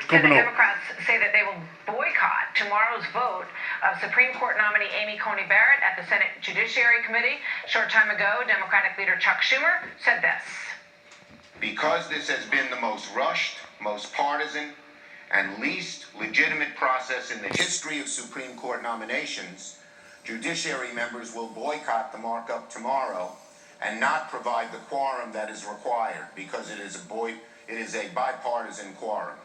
coming up. Democrats say that they will boycott tomorrow's vote of Supreme Court nominee Amy Coney Barrett at the Senate Judiciary Committee. A short time ago, Democratic leader Chuck Schumer said this. Because this has been the most rushed, most partisan, and least legitimate process in the history of Supreme Court nominations, judiciary members will boycott the markup tomorrow and not provide the quorum that is required because it is a bipartisan quorum.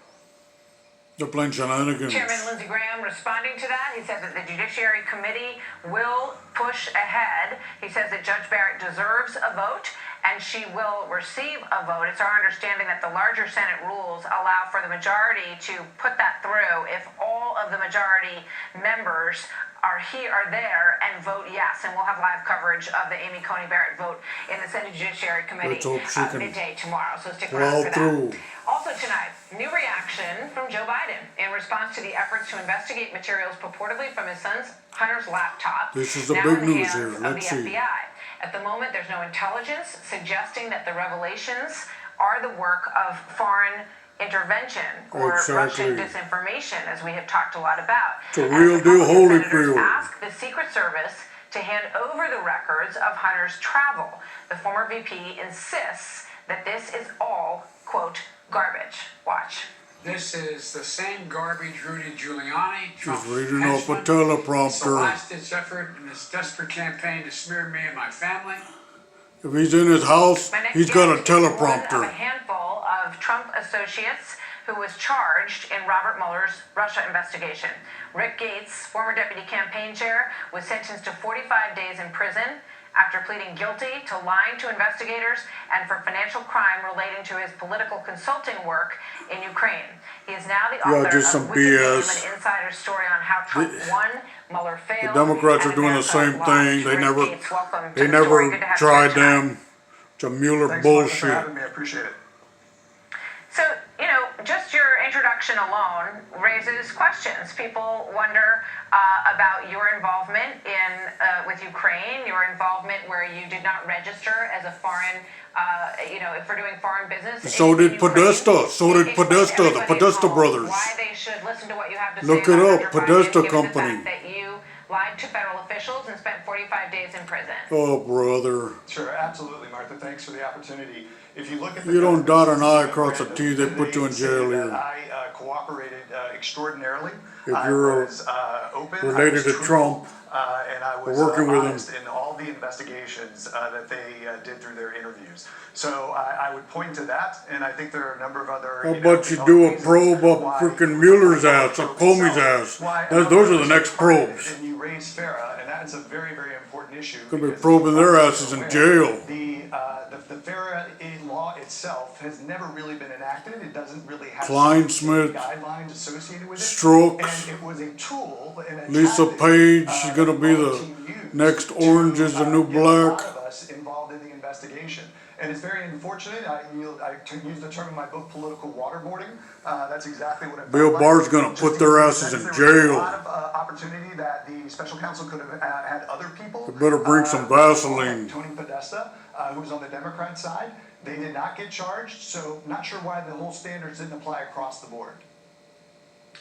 They're playing shenanigans. Chairman Lindsey Graham responding to that, he said that the Judiciary Committee will push ahead. He says that Judge Barrett deserves a vote and she will receive a vote. It's our understanding that the larger Senate rules allow for the majority to put that through if all of the majority members are there and vote yes. And we'll have live coverage of the Amy Coney Barrett vote in the Senate Judiciary Committee midday tomorrow. So stick around for that. Also tonight, new reaction from Joe Biden in response to the efforts to investigate materials purportedly from his son's Hunter's laptop. This is the big news here. Let's see. FBI. At the moment, there's no intelligence suggesting that the revelations are the work of foreign intervention or Russian disinformation, as we have talked a lot about. It's a real deal, Holyfield. Ask the Secret Service to hand over the records of Hunter's travel. The former VP insists that this is all, quote, garbage. Watch. This is the same garbage Rudy Giuliani, Trump's reading off a teleprompter. It's a last-ditch effort in this desperate campaign to smear me and my family. If he's in his house, he's got a teleprompter. A handful of Trump associates who was charged in Robert Mueller's Russia investigation. Rick Gates, former deputy campaign chair, was sentenced to 45 days in prison after pleading guilty to lying to investigators and for financial crime relating to his political consulting work in Ukraine. He is now the author of WikiLeaks, an insider story on how Trump won, Mueller failed. The Democrats are doing the same thing. They never tried them. It's a Mueller bullshit. Thanks for having me. I appreciate it. So, you know, just your introduction alone raises questions. People wonder about your involvement with Ukraine, your involvement where you did not register as a foreign, for doing foreign business. So did Podesta. The Podesta brothers. Why they should listen to what you have to Look say it about up, Podesta Company. The fact that you lied to federal officials and spent 45 days in prison. Oh, brother. Sure, absolutely, Martha. Thanks for the opportunity. If you look at you don't dot an I across a T, they put you in jail here. I cooperated extraordinarily. If you're related to Trump, and I was working with honest in all the investigations that they did through their interviews. So I would point to that, and I think there are a number of other. How about you do a probe up freaking Mueller's ass, up Comey's ass? Those are the next probes. And you raise FARA, and that is a very, very important issue. Could be probing their asses in jail. The FARA law itself has never really been enacted. It doesn't really have guidelines associated with it. Strokes. And it was a tool. Lisa Page, she's going to be the next Orange is the New Black. A lot of us involved in the investigation. And it's very unfortunate. I use the term in my book, political waterboarding. That's exactly what it Bill Barr's going to put their asses in jail. There was a lot of opportunity that the special counsel could have had other people. They better bring some Vaseline. Tony Podesta, who was on the Democrat side. They did not get charged, so not sure why the whole standards didn't apply across the board.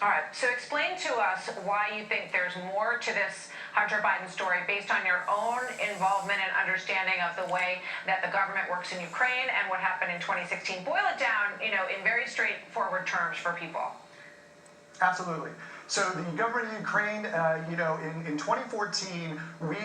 All right, so explain to us why you think there's more to this Hunter Biden story based on your own involvement and understanding of the way that the government works in Ukraine and what happened in 2016. Boil it down, in very straightforward terms for people. Absolutely. So the government of Ukraine, in 2014, we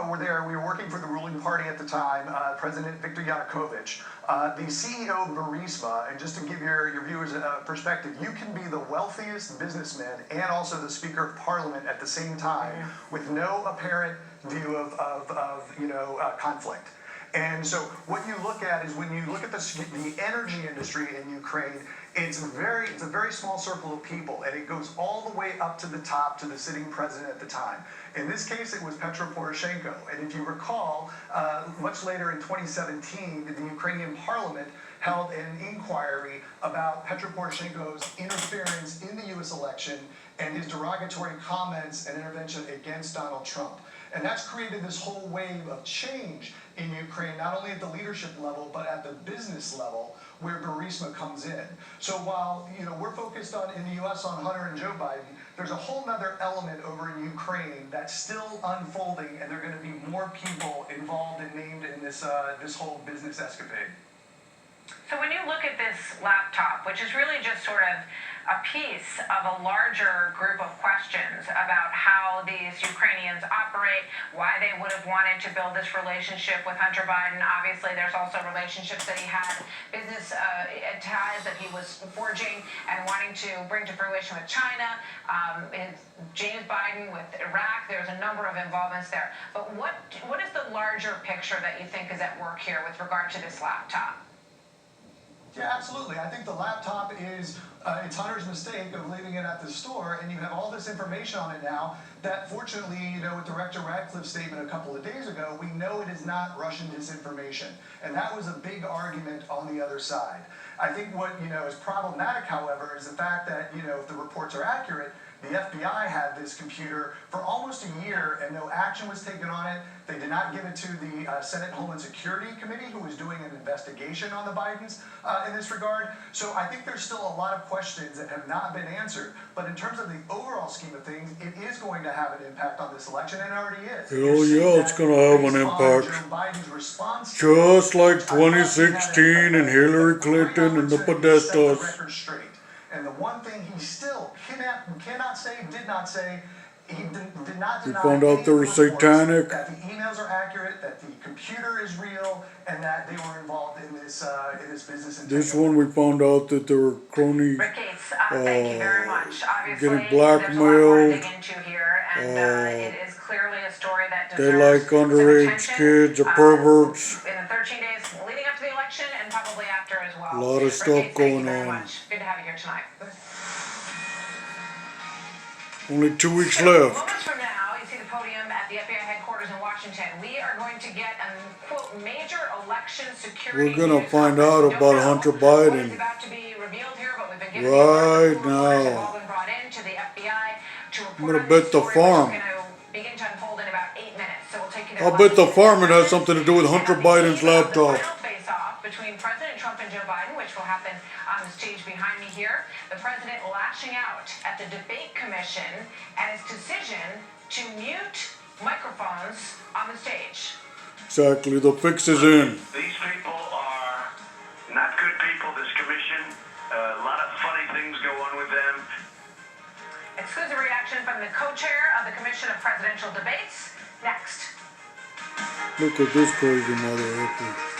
were there. We were working for the ruling party at the time, President Viktor Yanukovych. The CEO of Burisma, and just to give your viewers a perspective, you can be the wealthiest businessman and also the Speaker of Parliament at the same time with no apparent view of conflict. And so what you look at is when you look at the energy industry in Ukraine, it's a very small circle of people, and it goes all the way up to the top to the sitting president at the time. In this case, it was Petro Poroshenko. And if you recall, much later in 2017, the Ukrainian parliament held an inquiry about Petro Poroshenko's interference in the U.S. election and his derogatory comments and intervention against Donald Trump. And that's created this whole wave of change in Ukraine, not only at the leadership level, but at the business level, where Burisma comes in. So while, you know, we're focused on, in the US on Hunter and Joe Biden, there's a whole nother element over in Ukraine that's still unfolding, and there are going to be more people involved and named in this, this whole business escapade. So when you look at this laptop, which is really just sort of a piece of a larger group of questions about how these Ukrainians operate, why they would have wanted to build this relationship with Hunter Biden. Obviously, there's also relationships that he had, business ties that he was forging and wanting to bring to fruition with China. James Biden with Iraq, there's a number of involvements there. But what is the larger picture that you think is at work here with regard to this laptop? Yeah, absolutely. I think the laptop is, it's Hunter's mistake of leaving it at the store, and you have all this information on it now that fortunately, you know, with Director Radcliffe's statement a couple of days ago, we know it is not Russian disinformation. And that was a big argument on the other side. I think what, you know, is problematic, however, is the fact that, you know, if the reports are accurate, the FBI had this computer for almost a year and no action was taken on it. They did not give it to the Senate Homeland Security Committee, who was doing an investigation on the Bidens in this regard. So I think there's still a lot of questions that have not been answered. But in terms of the overall scheme of things, it is going to have an impact on this election, and it already is. Hell yeah, it's gonna have an impact. Joe Biden's response Just like 2016 and Hillary Clinton and the Podestas. record straight. And the one thing he still cannot say, did not say, he did not deny found out they were any reports satanic. that the emails are accurate, that the computer is real, and that they were involved in this business. This one we found out that they were crony. Rick Gates, thank you very much. Obviously, getting there's a lot more to blackmailed. dig into here, and it is clearly a story that They deserves like some underage attention, kids or perverts. in the 13 days leading up to the election, and probably after as well. A lot of Rick stuff Gates, thank you going very on. much. Good to have you here tonight. Only 2 weeks So, left. moments from now, you see the podium at the FBI headquarters in Washington. We are going to get a quote major election security. We're gonna news find conference. out We don't about know Hunter what is Biden about to be revealed here, but we've been given right the reporters have now. all been brought in to the FBI to report gonna on bet this the story, farm. which is going to begin to unfold in about 8 minutes. So we'll take you there. I'll bet the live. farm it has something to do with Hunter And on the Biden's eve of the laptop. final face-off between President Trump and Joe Biden, which will happen on the stage behind me here, the president lashing out at the debate commission and his decision to mute microphones on the stage. Exactly, the fix is in. These people are not good people, this commission. A lot of funny things go on with them. Exclusive reaction from the co-chair of the Commission of Presidential Debates. Next. Look at this crazy mother effer.